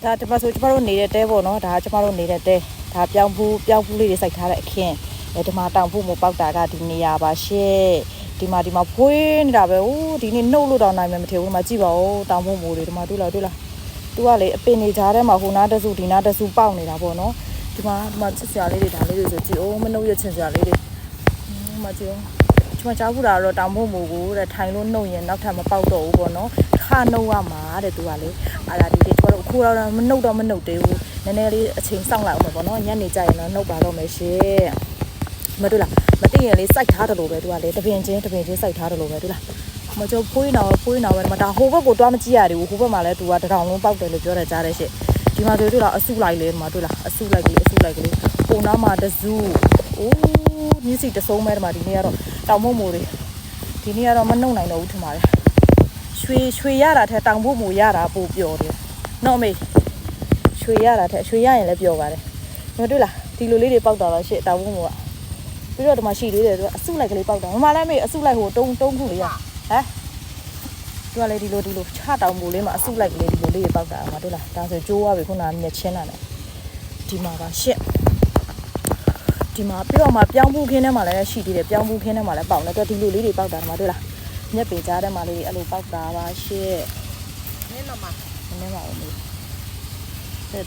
ဒါဒီမှာဆိုကျမတို့နေတဲ့တဲပေါ့နော်ဒါကျမတို့နေတဲ့တဲဒါပြောင်းဖူးလေးတွေစိုက်ထားတဲ့အခင်းဒီမှာတောင်ဖို့မပေါက်တာကဒီနေရာပါရှင့်ဒီမှာဖွေးနေတာပဲဟိုးဒီနေ့နှုတ်လို့တောင်နိုင်မယ်မထင်ဘူးဒီမှာကြည့်ပါဦးတောင်ဖို့မိုးတွေဒီမှာတွေ့လားသူကလေအပင်နေကြားထဲမှာဟိုနားတစုဒီနားတစုပေါက်နေတာပေါ့နော်ဒီမှာချစ်စရာလေးတွေဒါလေးတွေဆိုကြည့်အောင်မနှုတ်ရချင်စရာလေးတွေမကြည့်အောင်ကျမကြားဘူးတာတော့တောင်ဖို့မိုးကိုတဲ့ထိုင်လို့နှုတ်ရင်နောက်ထပ်မပေါက်တော့ဘူးပေါ့နော်ခါနှုတ်ရမှာတဲ့သူကလေအဲ့ဒါဒီကျမတို့အခုတော့မနှုတ်သေးဘူးနည်းနည်းလေးအချိန်စောင့်လိုက်အောင်ပေါ့နော်ညနေကျရင်တော့နှုတ်ပါတော့မယ်ရှင်မတွေ့လားမသိရင်လေးစိုက်ထားတယ်လို့ပဲသူကလေတပင်ချင်းစိုက်ထားတယ်လို့ပဲတွေ့လားမကျဖွေးနော်ပဲဒါဟိုဘက်ကိုတွားမကြည့်ရသေးဘူးဟိုဘက်မှာလည်းသူကတထောင်လုံးပေါက်တယ်လို့ပြောတယ်ကြားတယ်ရှင့်ဒီမှာတွေ့လားအဆုလိုက်လေးမှာတွေ့လားအဆုလိုက်ကလေးပုံနာမှာတစုအိုးမြစ်စီတဆုံးမဲဒီမှာဒီနေ့ကတော့တောင်မုံမိုးတွေဒီနေ့ကတော့မနှုတ်နိုင်တော့ဘူးထင်ပါတယ်ရွှေရတာထက်တောင်ဖို့မိုးရတာပိုပျော်တယ်နော်မေရွှေရတာထက်ရွှေရရင်လည်းပျော်ပါတယ်မတွေ့လားဒီလိုလေးတွေပေါက်တာတော့ရှင့်တောင်ဖို့မိုးကပြီးတော့ဒီမှာရှိသေးတယ်သူကအဆုလိုက်ကလေးပေါက်တာမမလည်းမေအဆုလိုက်ဟိုတုံးခုလေးရဟမ်သူကလည်းဒီလိုချတောင်မိုးလေးမှာအဆုလိုက်ကလေးဒီလိုလေးတွေပေါက်တာမှာတွေ့လားဒါဆိုကျိုးသွားပြီခုနကမြက်ချင်းတာနဲ့ဒီမှာပါရှင့်ဒီမှာပြီးတော့မှပြောင်းဖူးခင်းထဲမှာလည်းရှိသေးတယ်ပြောင်းဖူးခင်းထဲမှာလည်းပေါက်တယ်သူကဒီလိုလေးတွေပေါက်တာဒီမှာတွေ့လားမြက်ပေကြားထဲမှာလေးအဲ့လိုပေါက်တာပါရှင့်နည်းပါဦးမေ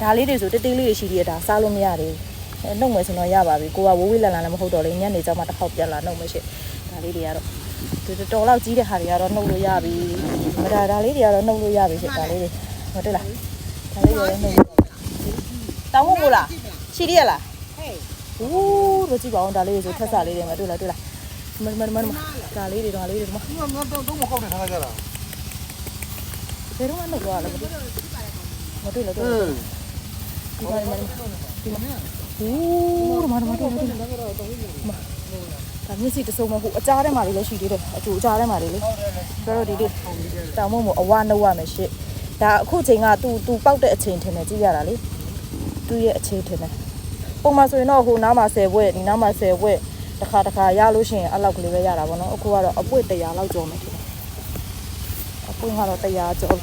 ဒါလေးတွေဆိုတေးလေးတွေရှိသေးတယ်ဒါစားလို့မရသေးဘူးနှုတ်မယ်ဆိုတော့ရပါပြီကိုကဝိုးလန်လည်းမဟုတ်တော့လေညနေကျမှတစ်ခေါက်ပြန်လာနှုတ်မယ်ရှင့်ဒါလေးတွေကတော့တော်လောက်ကြီးတဲ့ဟာတွေကတော့နှုတ်လို့ရပြီဒါလေးတွေကတော့နှုတ်လို့ရပြီရှင့်ဒါလေးတွေဟုတ်တယ်လားဒါလေးတွေလည်းနှုတ်တောင်းမို့လားရှိသေးရလားဟိုးတို့ကြည့်ပါဦးဒါလေးတွေဆိုထက်စားလေးတွေမှာတွေ့လားမဒါလေးတွေဒီမှာ都没搞成啥个了。ဘယ်တော့မှနှုတ်လို့ရလားမတွေ့လားဒီမှာဟိုးဒီမှာဒါမျက်စိတစုံမဟုတ်အကြားထဲမှာလေးလည်းရှိသေးတယ်အကျိုးအကြားထဲမှာလေးလေဆိုတော့ဒီတောင်မုံမို့အဝနှုတ်ရမယ်ရှင့်ဒါအခုချိန်ကသူပေါက်တဲ့အချိန်ထင်တယ်ကြည့်ရတာလေသူ့ရဲ့အချိန်ထင်တယ်ပုံမှန်ဆိုရင်တော့ဟိုနားမှာ10ဘွဲ့ဒီနားမှာ10ဘွဲ့တစ်ခါရလို့ရှိရင်အဲ့လောက်ကလေးပဲရတာပေါ့နော်အခုကတော့အပွင့်100လောက်ကျော်မယ်ထင်တယ်အပွင့်ကတော့100ကျော်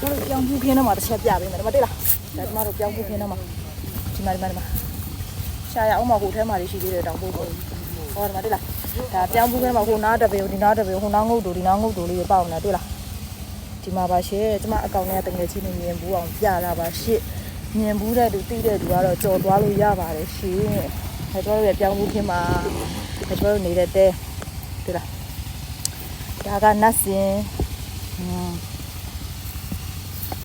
ကျွန်တော်ပြောင်းဖူးခင်းထဲမှာတစ်ချက်ပြပေးမယ်ဒီမှာတွေ့လားဒါကျမတို့ပြောင်းဖူးခင်းထဲမှာဒီမှာရှာရအောင်မဟုတ်ထဲမှာရှိသေးတယ်တောင်ဖို့ဟောဒီမှာတွေ့လားဒါပြောင်းဖူးခင်းမှာဟိုနားတပေဒီနားတပေဟိုနားငုတ်တူဒီနားငုတ်တူလေးပေါက်နေတာတွေ့လားဒီမှာပါရှင့်ကျမအကောင့်ထဲကတကယ်ချင်းမြင်ဘူးအောင်ပြလာပါရှင့်မြင်ဘူးတဲ့သူသိတဲ့သူကတော့ကြော်သွားလို့ရပါတယ်ရှင်အဲကျွန်တော်တို့ပြောင်းဖို့ခင်းမှာအဲကျွန်တော်တို့နေတဲ့တဲတွေ့လားဒါကနတ်စင်